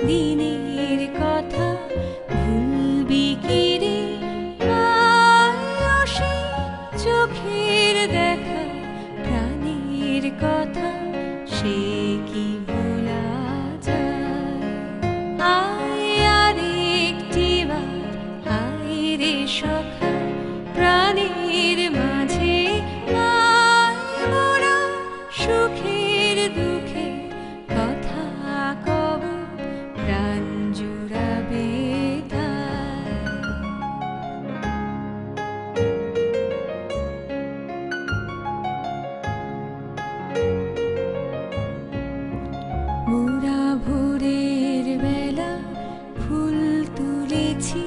দিনের কথা ভুলবি কি রে? আসে চোখের দেখা, প্রাণের কথা সে কি ভোলা যায়? আয় আরেকটি বার, আয় রে সখা, প্রাণের মাঝে আয় মোরা সুখের দুঃখে কথা কব, প্রাণ জুড়াবে তাই। মোরা ভোরের বেলা ফুল তুলেছি,